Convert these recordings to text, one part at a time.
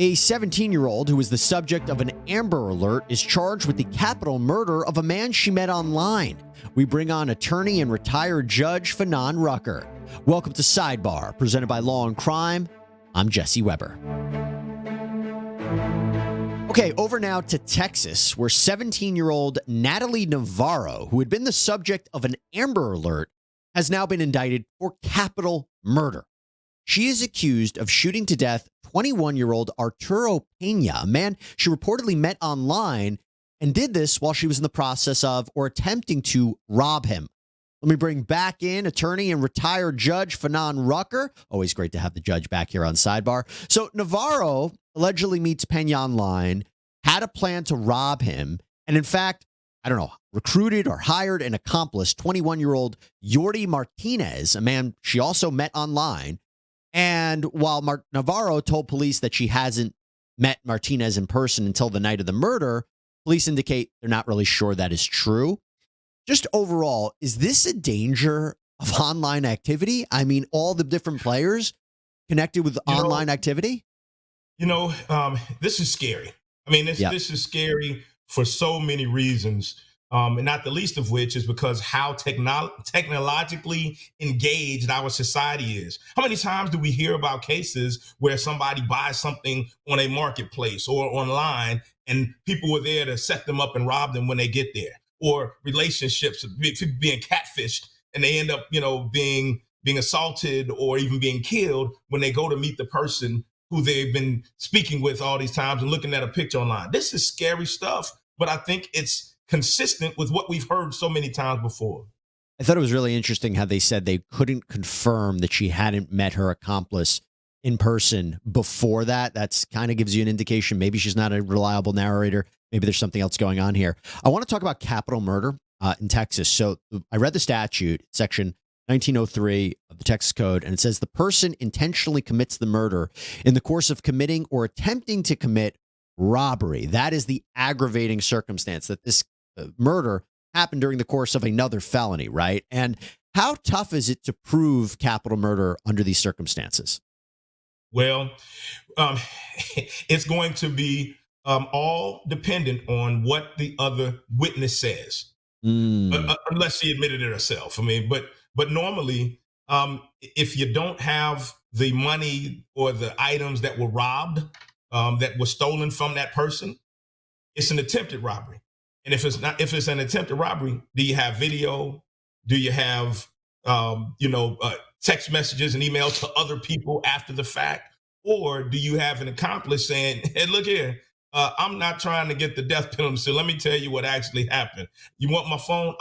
A 17-year-old who was the subject of an Amber Alert is charged with the capital murder of a man she met online. We bring on attorney and retired judge Fanon Rucker. Welcome to Sidebar, presented by Law&Crime. I'm Jesse Weber. Okay, over now to Texas, where 17-year-old Natalie Navarro, who had been the subject of an Amber Alert, has now been indicted for capital murder. She is accused of shooting to death 21-year-old Arturo Peña, a man she reportedly met online, and did this while she was in the process of or attempting to rob him. Let me bring back in attorney and retired judge Fanon Rucker. Always great to have the judge back here on Sidebar. So Navarro allegedly meets Peña online, had a plan to rob him, and in fact, recruited or hired an accomplice, 21-year-old Yordi Martinez, a man she also met online. And while Navarro told police that she hasn't met Martinez in person until the night of the murder, police indicate they're not really sure that is true. Just overall, is this a danger of online activity? I mean, all the different players connected with online activity? This is scary. I mean, this is scary for so many reasons. And not the least of which is because how technologically engaged our society is. How many times do we hear about cases where somebody buys something on a marketplace or online and people were there to set them up and rob them when they get there? Or relationships, people being catfished and they end up, being assaulted or even being killed when they go to meet the person who they've been speaking with all these times and looking at a picture online. This is scary stuff, but I think it's consistent with what we've heard so many times before. I thought it was really interesting how they said they couldn't confirm that she hadn't met her accomplice in person before that. That's kind of gives you an indication. Maybe she's not a reliable narrator. Maybe there's something else going on here. I want to talk about capital murder in Texas. So I read the statute, section 1903 of the Texas Code, and it says the person intentionally commits the murder in the course of committing or attempting to commit robbery. That is the aggravating circumstance, that this murder happened during the course of another felony, right? And how tough is it to prove capital murder under these circumstances? Well, it's going to be all dependent on what the other witness says, unless she admitted it herself. I mean, but normally, if you don't have the money or the items that were robbed, that were stolen from that person, it's an attempted robbery. And if it's an attempted robbery, do you have video? Do you have, text messages and emails to other people after the fact? Or do you have an accomplice saying, hey, look here, I'm not trying to get the death penalty, so let me tell you what actually happened. You want my phone?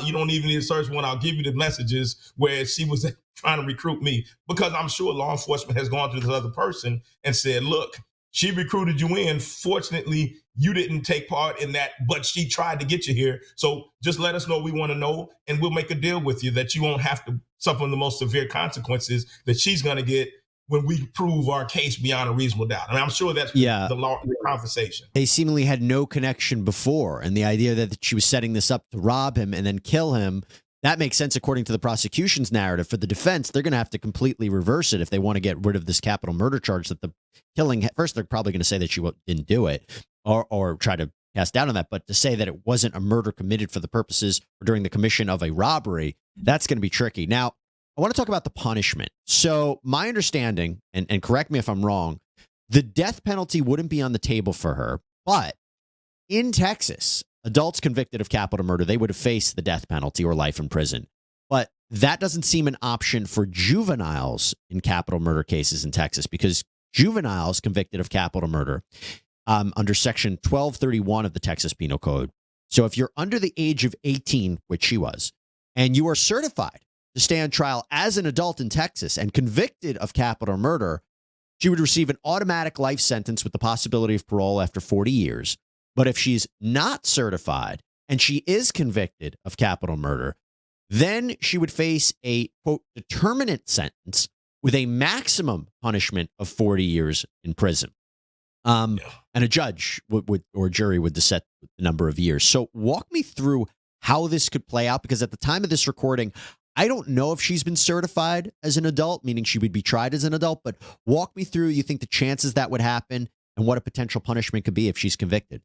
You don't even need to search one. I'll give you the messages where she was trying to recruit me, because I'm sure law enforcement has gone to this other person and said, look, she recruited you in. Fortunately, you didn't take part in that, but she tried to get you here. So just let us know. We want to know, and we'll make a deal with you that you won't have to suffer the most severe consequences that she's going to get when we prove our case beyond a reasonable doubt. I mean, I'm sure that's the conversation. They seemingly had no connection before, and the idea that she was setting this up to rob him and then kill him, that makes sense according to the prosecution's narrative. For the defense, they're going to have to completely reverse it if they want to get rid of this capital murder charge that the killing. First, they're probably going to say that she didn't do it or try to cast doubt on that. But to say that it wasn't a murder committed for the purposes or during the commission of a robbery, that's going to be tricky. Now, I want to talk about the punishment. So my understanding, and correct me if I'm wrong, the death penalty wouldn't be on the table for her. But in Texas, adults convicted of capital murder, they would have faced the death penalty or life in prison. But that doesn't seem an option for juveniles in capital murder cases in Texas, because juveniles convicted of capital murder under section 1231 of the Texas Penal Code. So if you're under the age of 18, which she was, and you are certified to stand trial as an adult in Texas and convicted of capital murder, she would receive an automatic life sentence with the possibility of parole after 40 years. But if she's not certified and she is convicted of capital murder, then she would face a, quote, determinate sentence with a maximum punishment of 40 years in prison. And a judge would or jury would set the number of years. So walk me through how this could play out, because at the time of this recording, I don't know if she's been certified as an adult, meaning she would be tried as an adult, but walk me through, you think the chances that would happen, and what a potential punishment could be if she's convicted?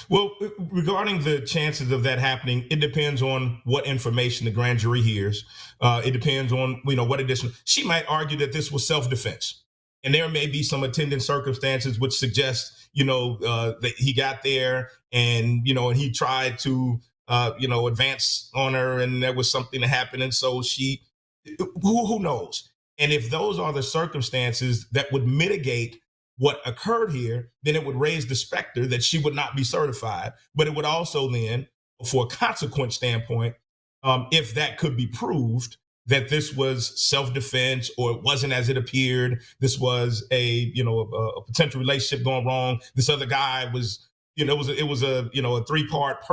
Well, regarding the chances of that happening, it depends on what information the grand jury hears. It depends on, what additional. She might argue that this was self-defense, and there may be some attendant circumstances which suggest, that he got there and and he tried to, advance on her, and there was something that happened, and so she, who knows? And if those are the circumstances that would mitigate what occurred here, then it would raise the specter that she would not be certified. But it would also then, for a consequence standpoint, if that could be proved that this was self-defense or it wasn't as it appeared, this was a potential relationship going wrong. This other guy was, it was a 3-part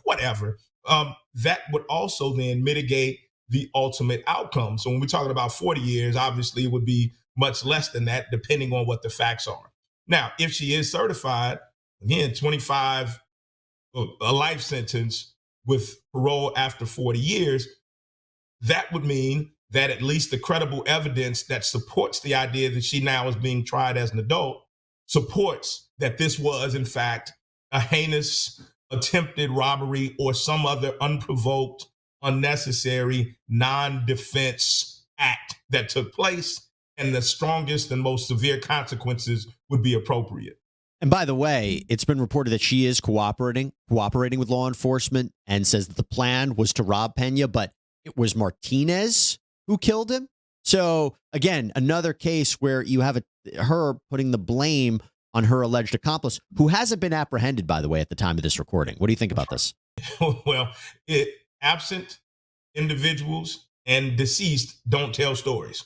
whatever. That would also then mitigate the ultimate outcome. So when we're talking about 40 years, obviously it would be much less than that, depending on what the facts are. Now, if she is certified, again, 25, a life sentence with parole after 40 years, that would mean that at least the credible evidence that supports the idea that she now is being tried as an adult supports that this was, in fact, a heinous attempted robbery or some other unprovoked, unnecessary, non-defense act that took place, and the strongest and most severe consequences would be appropriate. And by the way, it's been reported that she is cooperating with law enforcement and says that the plan was to rob Peña, but it was Martinez who killed him. So again, another case where you have her putting the blame on her alleged accomplice, who hasn't been apprehended, by the way, at the time of this recording. What do you think about this? Well, absent individuals and deceased don't tell stories.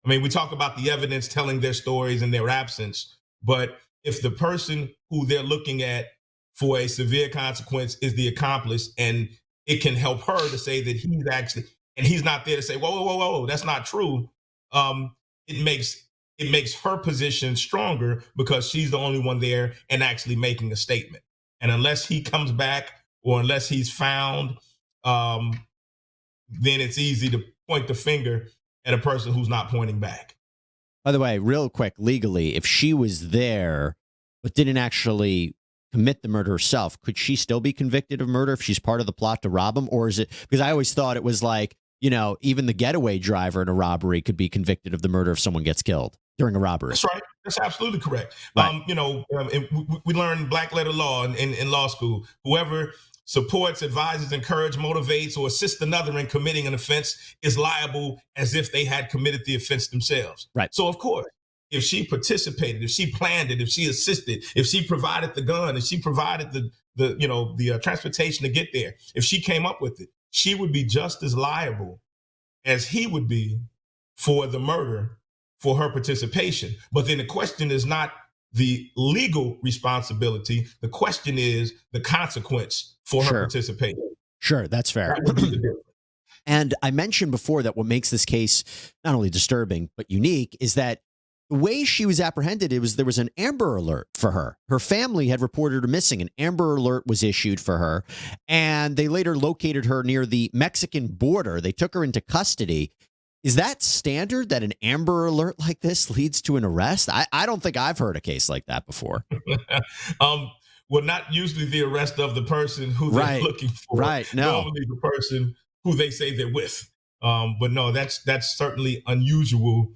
I mean, we talk about the evidence telling their stories in their absence, but if the person who they're looking at for a severe consequence is the accomplice, and it can help her to say that he's actually, and he's not there to say, whoa, that's not true. It makes her position stronger because she's the only one there and actually making a statement. And unless he comes back or unless he's found, then it's easy to point the finger at a person who's not pointing back. By the way, real quick, legally, if she was there but didn't actually commit the murder herself, could she still be convicted of murder if she's part of the plot to rob him? Or is it, because I always thought it was like, even the getaway driver in a robbery could be convicted of the murder if someone gets killed during a robbery. That's right. That's absolutely correct. Right. We learned black letter law in law school. Whoever supports, advises, encourages, motivates, or assists another in committing an offense is liable as if they had committed the offense themselves. Right. So, of course, if she participated, if she planned it, if she assisted, if she provided the gun, if she provided the transportation to get there, if she came up with it, she would be just as liable as he would be for the murder for her participation. But then the question is not the legal responsibility. The question is the consequence for her participation. Sure, that's fair. That would be the difference. And I mentioned before that what makes this case not only disturbing but unique is that the way she was apprehended, there was an Amber Alert for her. Her family had reported her missing. An Amber Alert was issued for her, and they later located her near the Mexican border. They took her into custody. Is that standard that an Amber Alert like this leads to an arrest? I don't think I've heard a case like that before. Well, not usually the arrest of the person who they're looking for. Right. No. Normally the person who they say they're with. But no, that's certainly unusual.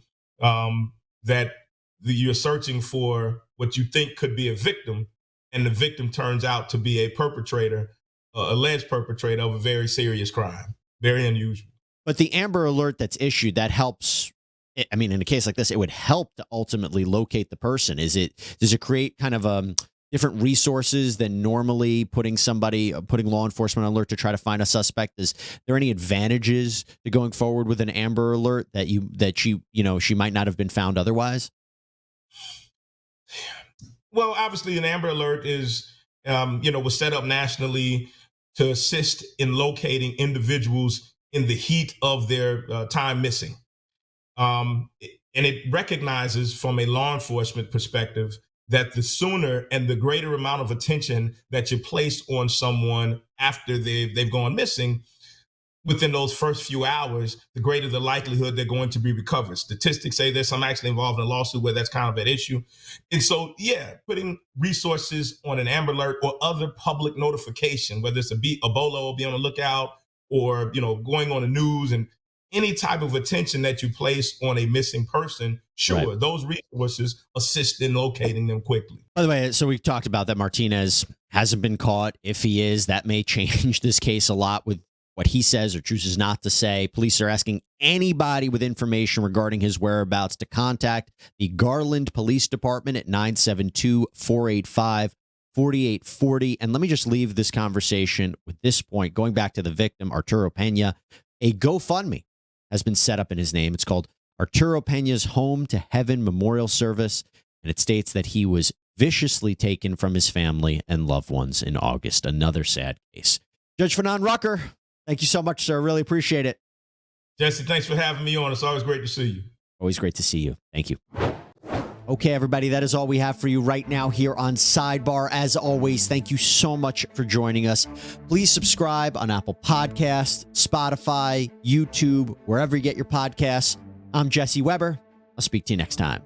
That you're searching for what you think could be a victim, and the victim turns out to be a perpetrator, alleged perpetrator of a very serious crime. Very unusual. But the Amber Alert that's issued, that helps. I mean, in a case like this, it would help to ultimately locate the person. Does it create kind of different resources than normally putting law enforcement on alert to try to find a suspect? Is there any advantages to going forward with an Amber Alert that she might not have been found otherwise? Well, obviously, an Amber Alert is was set up nationally to assist in locating individuals in the heat of their time missing. And it recognizes from a law enforcement perspective that the sooner and the greater amount of attention that you place on someone after they've gone missing, within those first few hours, the greater the likelihood they're going to be recovered. Statistics say there's some actually involved in a lawsuit where that's kind of an issue. And so, yeah, putting resources on an Amber Alert or other public notification, whether it's a BOLO or be on the lookout, or, you know, going on the news, and any type of attention that you place on a missing person, sure, right, those resources assist in locating them quickly. By the way, so we talked about that Martinez hasn't been caught. If he is, that may change this case a lot with what he says or chooses not to say. Police are asking anybody with information regarding his whereabouts to contact the Garland Police Department at 972-485-4840. And let me just leave this conversation with this point. Going back to the victim, Arturo Peña, a GoFundMe has been set up in his name. It's called Arturo Peña's Home to Heaven Memorial Service, and it states that he was viciously taken from his family and loved ones in August. Another sad case. Judge Fanon Rucker, thank you so much, sir. Really appreciate it. Jesse, thanks for having me on. It's always great to see you. Always great to see you. Thank you. Okay, everybody, that is all we have for you right now here on Sidebar. As always, thank you so much for joining us. Please subscribe on Apple Podcasts, Spotify, YouTube, wherever you get your podcasts. I'm Jesse Weber. I'll speak to you next time.